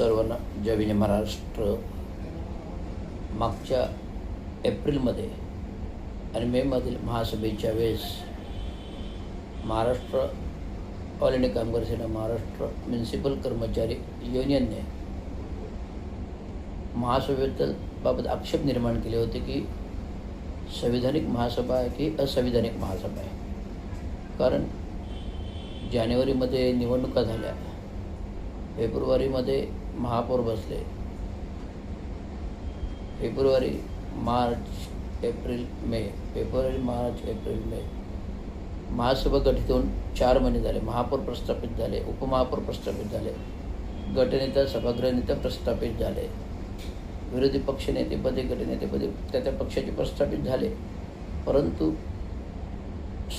सर्वांना जय विजय महाराष्ट्र. मागच्या एप्रिलमध्ये आणि मेमधील महासभेच्या वेळेस महाराष्ट्र ऑल इंडिया कामगार सेना महाराष्ट्र म्युनिसिपल कर्मचारी युनियनने महासभेबद्दल बाबत आक्षेप निर्माण केले होते की संविधानिक महासभा आहे की असंविधानिक महासभा आहे. कारण जानेवारीमध्ये निवडणुका झाल्या, फेब्रुवारीमध्ये महापौर बसले, फेब्रुवारी मार्च एप्रिल मे महासभा गठीत होऊन 4 महिने झाले. महापौर प्रस्थापित झाले, उपमहापौर प्रस्थापित झाले, गटनेता सभागृह नेता प्रस्थापित झाले, विरोधी पक्षनेतेपदी गटनेतेपदी त्या पक्षाचे प्रस्थापित झाले. परंतु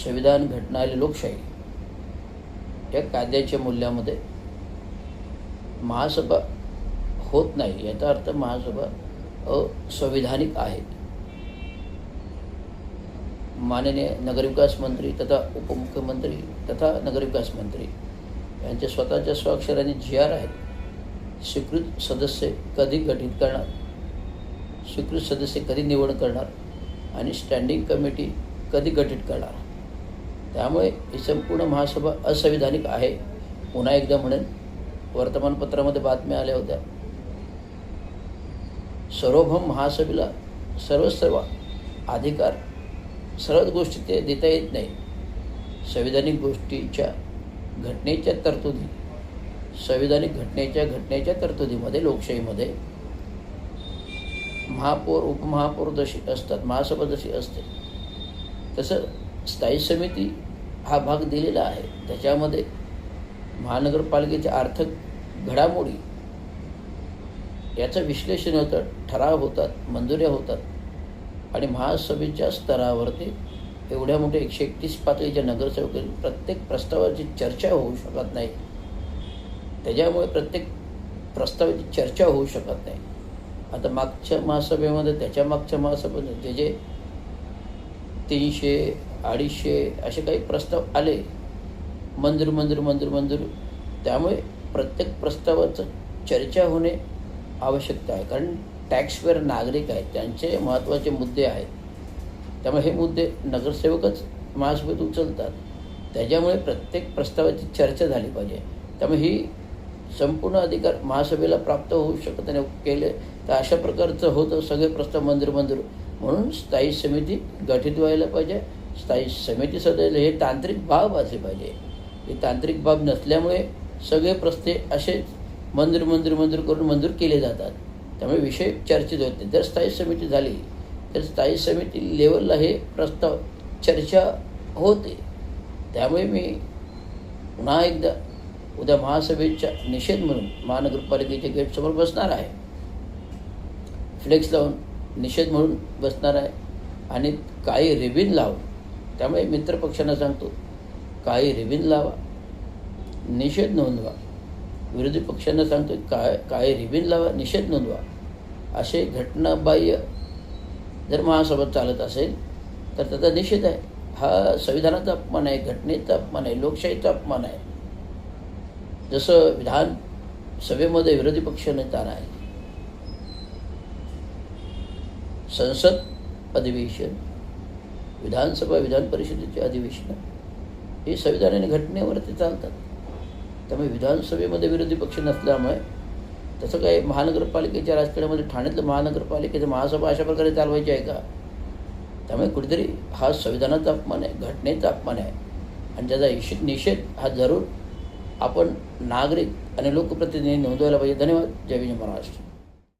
संविधान, घटना आणि लोकशाही या कायद्याच्या मूल्यामध्ये महासभा होत नाही. याचा अर्थ महासभा असंविधानिक आहे. माननीय नगरविकास मंत्री तथा उपमुख्यमंत्री तथा नगरविकास मंत्री यांच्या स्वतःच्या स्वाक्षराने GR आहेत. स्वीकृत सदस्य कधी गठीत करणार, स्वीकृत सदस्य कधी निवड करणार आणि स्टँडिंग कमिटी कधी गठीत करणार. त्यामुळे ही संपूर्ण महासभा असंविधानिक आहे. पुन्हा एकदा म्हणेन, वर्तमानपत्रामध्ये बातम्या आल्या होत्या. सार्वभौम महासभेला सर्व अधिकार, सर्वच गोष्टी ते देता येत नाही. संविधानिक गोष्टीच्या घटनेच्या तरतुदी, संविधानिक घटनेच्या तरतुदीमध्ये लोकशाहीमध्ये महापौर उपमहापौर जशी असतात, महासभा जशी असते, तसं स्थायी समिती हा भाग दिलेला आहे. त्याच्यामध्ये महानगरपालिकेच्या आर्थिक घडामोडी याचं विश्लेषण होतं, ठराव होतात, मंजुऱ्या होतात आणि महासभेच्या स्तरावरती एवढ्या मोठ्या 131 पातळीच्या नगरसेवकांनी प्रत्येक प्रस्तावाची चर्चा होऊ शकत नाही. त्याच्यामुळे प्रत्येक प्रस्तावाची चर्चा होऊ शकत नाही. आता मागच्या महासभेमध्ये, त्याच्या मागच्या महासभेमध्ये जे 300, 250 असे काही प्रस्ताव आले, मंजूर. त्यामुळे प्रत्येक प्रस्तावाचं चर्चा होणे आवश्यकता आहे. कारण टॅक्सपेअर नागरिक आहेत, त्यांचे महत्त्वाचे मुद्दे आहेत. त्यामुळे हे मुद्दे नगरसेवकच महासभेत उचलतात. त्याच्यामुळे प्रत्येक प्रस्तावाची चर्चा झाली पाहिजे. त्यामुळे ही संपूर्ण अधिकार महासभेला प्राप्त होऊ शकत नाही. केले तर अशा प्रकारचं होतं, सगळे प्रस्ताव मंजूर. म्हणून स्थायी समिती गठीत व्हायला पाहिजे. स्थायी समिती सदस्य हे तांत्रिक बाब असले पाहिजे. ही तांत्रिक बाब नसल्यामुळे सगळे प्रस्ताव असे मंजूर केले जातात. त्यामुळे विषय चर्चेत होत नाही. जर स्थायी समिती झाली तर स्थायी समिती लेवलला हे प्रस्ताव चर्चा होते. त्यामुळे मी पुन्हा एकदा उद्या महासभेच्या निषेध म्हणून महानगरपालिकेच्या गेटसमोर बसणार आहे. फ्लेक्स लावून निषेध म्हणून बसणार आहे आणि काळी रिबीन लावून. त्यामुळे मित्रपक्षांना सांगतो, काळी रिबीन लावा, निषेध नोंदवा. विरोधी पक्षांना सांगतो, काळी रिबीन लावा, निषेध नोंदवा. असे घटनाबाह्य जर महासभा चालत असेल तर त्याचा निषेध आहे. हा संविधानाचा अपमान आहे, घटनेचा अपमान आहे, लोकशाहीचा अपमान आहे. जसं विधानसभेमध्ये विरोधी पक्ष नेता नाही, संसद अधिवेशन, विधानसभा, विधान परिषदेचे अधिवेशन हे संविधान आणि घटनेवरती चालतात. त्यामुळे विधानसभेमध्ये विरोधी पक्ष नसल्यामुळे तसं काही महानगरपालिकेच्या राजकारणामध्ये ठाण्यातलं महानगरपालिकेचं महासभा अशा प्रकारे चालवायची आहे का? त्यामुळे कुठेतरी हा संविधानाचा अपमान आहे, घटनेचा अपमान आहे आणि त्याचा निषेध हा जरूर आपण नागरिक आणि लोकप्रतिनिधी नोंदवायला पाहिजे. धन्यवाद. जय विजय महाराष्ट्र.